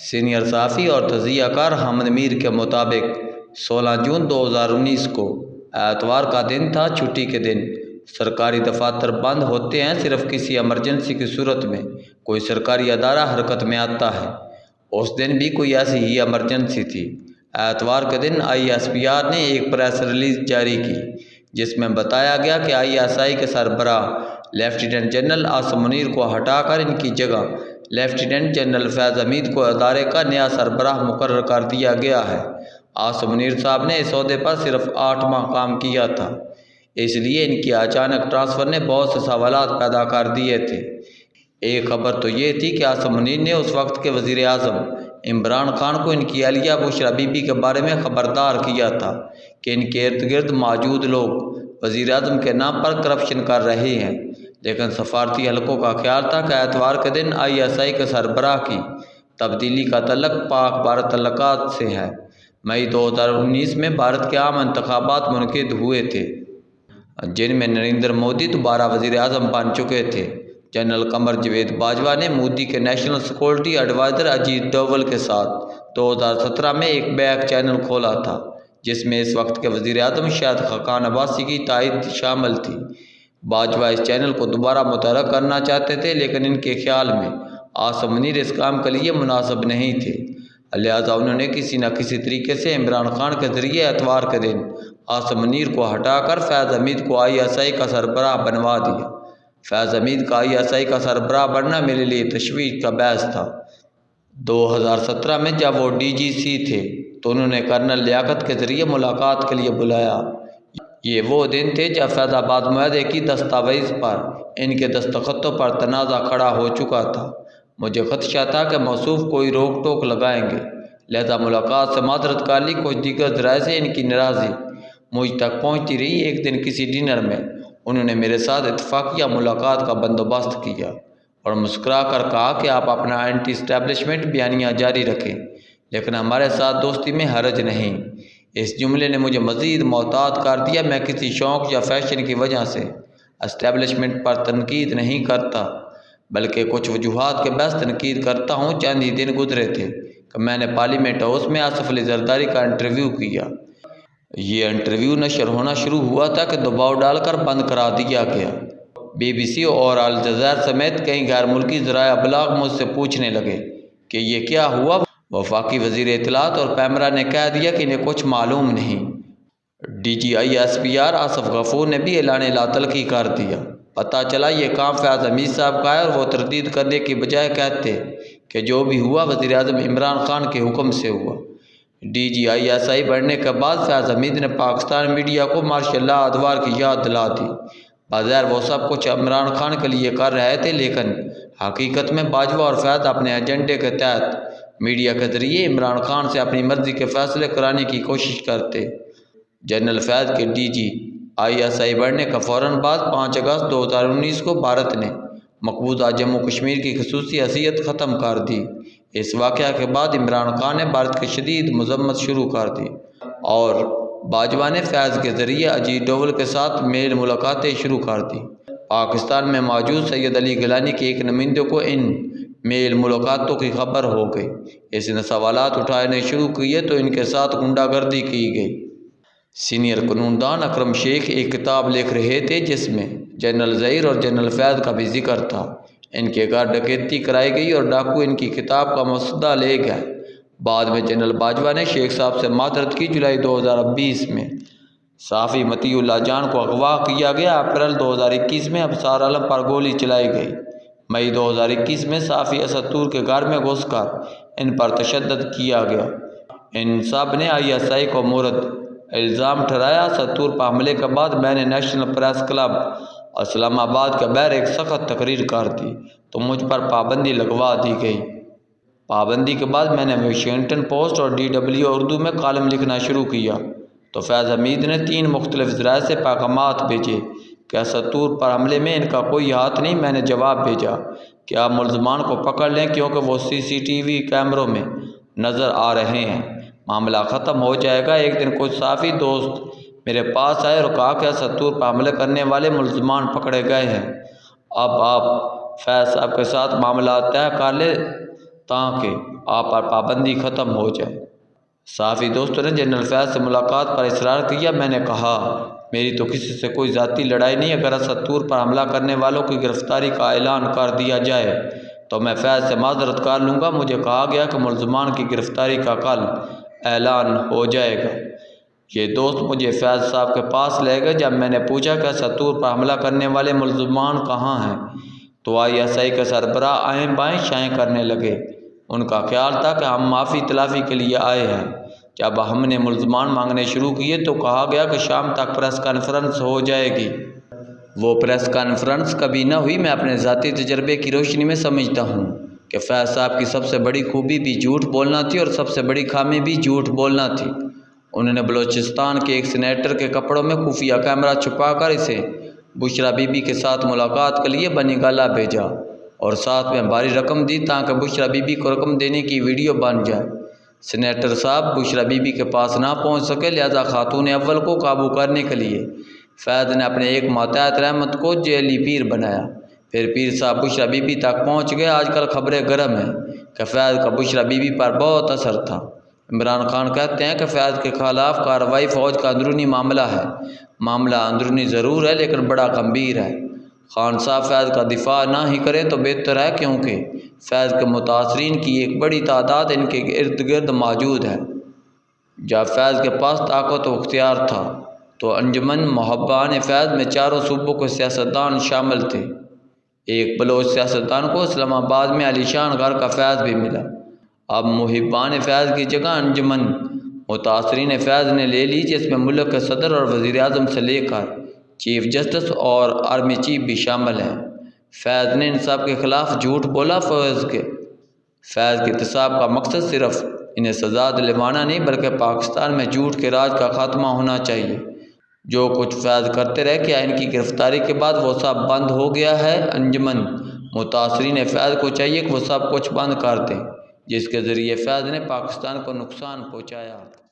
Senior صحافی اور تجزیہ کار حامد میر کے مطابق 16 جون 2019 کو اتوار کا دن تھا، چھٹی کے دن۔ سرکاری دفاتر بند ہوتے ہیں، صرف کسی ایمرجنسی کی صورت میں کوئی سرکاری ادارہ حرکت میں آتا ہے۔ اس دن بھی کوئی ایسی ہی ایمرجنسی تھی۔ اتوار کے دن ISPR نے ایک پریس ریلیز جاری کی جس میں بتایا گیا کہ ISI کے سربراہ لیفٹیننٹ جنرل عاصم منیر کو ہٹا کر ان کی جگہ لیفٹیننٹ جنرل فیض حمید کو ادارے کا نیا سربراہ مقرر کر دیا گیا ہے۔ عاصم منیر صاحب نے اس عہدے پر صرف 8 ماہ کام کیا تھا، اس لیے ان کی اچانک ٹرانسفر نے بہت سے سوالات پیدا کر دیے تھے۔ ایک خبر تو یہ تھی کہ عاصم منیر نے اس وقت کے وزیر اعظم عمران خان کو ان کی اہلیہ بشریٰ بی بی کے بارے میں خبردار کیا تھا کہ ان کے ارد گرد موجود لوگ وزیر اعظم کے نام پر کرپشن کر رہے ہیں، لیکن سفارتی حلقوں کا خیال تھا کہ اتوار کے دن ISI کے سربراہ کی تبدیلی کا تعلق پاک بھارت تعلقات سے ہے۔ مئی 2019 میں بھارت کے عام انتخابات منعقد ہوئے تھے جن میں نریندر مودی دوبارہ وزیر اعظم بن چکے تھے۔ جنرل قمر جاوید باجوہ نے مودی کے national security adviser Ajit Doval کے ساتھ 2017 میں ایک بیک چینل کھولا تھا جس میں اس وقت کے وزیر اعظم شاہد خاقان عباسی کی تائید شامل تھی۔ باجوہ اس چینل کو دوبارہ متحرک کرنا چاہتے تھے، لیکن ان کے خیال میں عاصم منیر اس کام کے لیے مناسب نہیں تھے، لہذا انہوں نے کسی نہ کسی طریقے سے عمران خان کے ذریعے اتوار کے دن عاصم منیر کو ہٹا کر فیض حمید کو ISI کا سربراہ بنوا دیا۔ فیض حمید کا ISI کا سربراہ بننا میرے لیے تشویش کا باعث تھا۔ 2017 میں جب وہ DGC تھے تو انہوں نے کرنل لیاقت کے ذریعے ملاقات کے لیے بلایا۔ یہ وہ دن تھے جب فیض آباد معاہدے کی دستاویز پر ان کے دستخطوں پر تنازع کھڑا ہو چکا تھا۔ مجھے خدشہ تھا کہ موصوف کوئی روک ٹوک لگائیں گے، لہذا ملاقات سے معذرت کر لی۔ کچھ دیگر ذرائع سے ان کی ناراضی مجھ تک پہنچتی رہی۔ ایک دن کسی ڈنر میں انہوں نے میرے ساتھ اتفاقیہ ملاقات کا بندوبست کیا اور مسکرا کر کہا کہ آپ اپنا اینٹی اسٹیبلشمنٹ بیانیہ جاری رکھیں، لیکن ہمارے ساتھ دوستی میں حرج نہیں۔ اس جملے نے مجھے مزید محتاط کر دیا۔ میں کسی شوق یا فیشن کی وجہ سے اسٹیبلشمنٹ پر تنقید نہیں کرتا، بلکہ کچھ وجوہات کے باعث تنقید کرتا ہوں۔ چند ہی دن گزرے تھے کہ میں نے پارلیمنٹ ہاؤس میں آصف علی زرداری کا انٹرویو کیا۔ یہ انٹرویو نشر ہونا شروع ہوا تھا کہ دباؤ ڈال کر بند کرا دیا گیا۔ BBC اور الجزائر سمیت کئی غیر ملکی ذرائع ابلاغ مجھ سے پوچھنے لگے کہ یہ کیا ہوا۔ وفاقی وزیر اطلاعات اور پیمرا نے کہہ دیا کہ انہیں کچھ معلوم نہیں۔ DG ISPR آصف غفور نے بھی اعلان لا تلقی کر دیا۔ پتہ چلا یہ کام فیض حمید صاحب کا ہے اور وہ تردید کرنے کی بجائے کہتے کہ جو بھی ہوا وزیر اعظم عمران خان کے حکم سے ہوا۔ DG ISI بڑھنے کے بعد فیض حمید نے پاکستان میڈیا کو مارشل لا ادوار کی یاد دلا دی۔ بظاہر وہ سب کچھ عمران خان کے لیے کر رہے تھے، لیکن حقیقت میں باجوہ اور فیض اپنے ایجنڈے کے تحت میڈیا کے ذریعے عمران خان سے اپنی مرضی کے فیصلے کرانے کی کوشش کرتے۔ جنرل فیض کے DG ISI بڑھنے کا فوراً بعد 5 اگست 2019 کو بھارت نے مقبوضہ جموں کشمیر کی خصوصی حیثیت ختم کر دی۔ اس واقعہ کے بعد عمران خان نے بھارت کی شدید مذمت شروع کر دی اور باجوہ نے فیض کے ذریعے اجیت ڈوول کے ساتھ میل ملاقاتیں شروع کر دی۔ پاکستان میں موجود سید علی گیلانی کے ایک نمائندے کو ان میل ملاقاتوں کی خبر ہو گئی۔ اس نے سوالات اٹھانے شروع کیے تو ان کے ساتھ غنڈہ گردی کی گئی۔ سینئر قانون دان اکرم شیخ ایک کتاب لکھ رہے تھے جس میں جنرل ظہیر اور جنرل فیض کا بھی ذکر تھا۔ ان کے گھر ڈکیتی کرائی گئی اور ڈاکو ان کی کتاب کا مسودہ لے گئے۔ بعد میں جنرل باجوہ نے شیخ صاحب سے معذرت کی۔ جولائی 2020 میں صحافی مطیع اللہ جان کو اغوا کیا گیا۔ اپریل 2021 میں ابصار عالم پر گولی چلائی گئی۔ مئی 2021 میں صحافی اسد طور کے گھر میں گھس کر ان پر تشدد کیا گیا۔ ان سب نے ISI کو مورد الزام ٹھہرایا۔ اسد طور پر حملے کے بعد میں نے نیشنل پریس کلب اسلام آباد کے باہر ایک سخت تقریر کر دی تو مجھ پر پابندی لگوا دی گئی۔ پابندی کے بعد میں نے واشنگٹن پوسٹ اور DW اردو میں کالم لکھنا شروع کیا تو فیض حمید نے 3 مختلف ذرائع سے پیغامات بھیجے کہ اسد طور پر حملے میں ان کا کوئی ہاتھ نہیں۔ میں نے جواب بھیجا کہ آپ ملزمان کو پکڑ لیں کیونکہ وہ CCTV کیمروں میں نظر آ رہے ہیں، معاملہ ختم ہو جائے گا۔ ایک دن کچھ صحافی دوست میرے پاس آئے اور کہا کہ اسد طور پر حملے کرنے والے ملزمان پکڑے گئے ہیں، اب آپ فیض صاحب کے ساتھ معاملہ طے کر لیں تاکہ آپ پر پابندی ختم ہو جائے۔ صحافی دوستوں نے جنرل فیاض سے ملاقات پر اصرار کیا۔ میں نے کہا میری تو کسی سے کوئی ذاتی لڑائی نہیں، اگر اسد طور پر حملہ کرنے والوں کی گرفتاری کا اعلان کر دیا جائے تو میں فیض سے معذرت کر لوں گا۔ مجھے کہا گیا کہ ملزمان کی گرفتاری کا کل اعلان ہو جائے گا۔ یہ دوست مجھے فیض صاحب کے پاس لے گئے۔ جب میں نے پوچھا کہ اسد طور پر حملہ کرنے والے ملزمان کہاں ہیں تو ISI کے سربراہ آئیں بائیں شائیں کرنے لگے۔ ان کا خیال تھا کہ ہم معافی تلافی کے لیے آئے ہیں۔ جب ہم نے ملزمان مانگنے شروع کیے تو کہا گیا کہ شام تک پریس کانفرنس ہو جائے گی۔ وہ پریس کانفرنس کبھی نہ ہوئی۔ میں اپنے ذاتی تجربے کی روشنی میں سمجھتا ہوں کہ فیض صاحب کی سب سے بڑی خوبی بھی جھوٹ بولنا تھی اور سب سے بڑی خامی بھی جھوٹ بولنا تھی۔ انہوں نے بلوچستان کے ایک سینیٹر کے کپڑوں میں خفیہ کیمرہ چھپا کر اسے بشرا بی بی کے ساتھ ملاقات کے لیے بنی گالہ بھیجا اور ساتھ میں بھاری رقم دی تاکہ بشرا بی بی کو رقم دینے کی ویڈیو بن جائے۔ سینیٹر صاحب بشرا بی بی کے پاس نہ پہنچ سکے، لہذا خاتون اول کو قابو کرنے کے لیے فیض نے اپنے ایک ماتحت رحمت کو جیلی پیر بنایا۔ پھر پیر صاحب بشرا بی بی تک پہنچ گئے۔ آج کل خبریں گرم ہیں کہ فیض کا بشرا بی بی پر بہت اثر تھا۔ عمران خان کہتے ہیں کہ فیض کے خلاف کارروائی فوج کا اندرونی معاملہ ہے۔ معاملہ اندرونی ضرور ہے لیکن بڑا گمبھیر ہے۔ خان صاحب فیض کا دفاع نہ ہی کریں تو بہتر ہے، کیونکہ فیض کے متاثرین کی ایک بڑی تعداد ان کے ارد گرد موجود ہے۔ جب فیض کے پاس طاقت و اختیار تھا تو انجمن محبان فیض میں چاروں صوبوں کے سیاستدان شامل تھے۔ ایک بلوچ سیاستدان کو اسلام آباد میں علی شان گھر کا فیض بھی ملا۔ اب محبان فیض کی جگہ انجمن متاثرین فیض نے لے لی، جس میں ملک کے صدر اور وزیر اعظم سے لے کر چیف جسٹس اور آرمی چیف بھی شامل ہیں۔ فیض نے ان سب کے خلاف جھوٹ بولا۔ فیض کے احتساب کا مقصد صرف انہیں سزا دلوانا نہیں بلکہ پاکستان میں جھوٹ کے راج کا خاتمہ ہونا چاہیے۔ جو کچھ فیض کرتے رہے، کیا ان کی گرفتاری کے بعد وہ سب بند ہو گیا ہے؟ انجمن متاثرین فیض کو چاہیے کہ وہ سب کچھ بند کر دیں جس کے ذریعے فیض نے پاکستان کو نقصان پہنچایا۔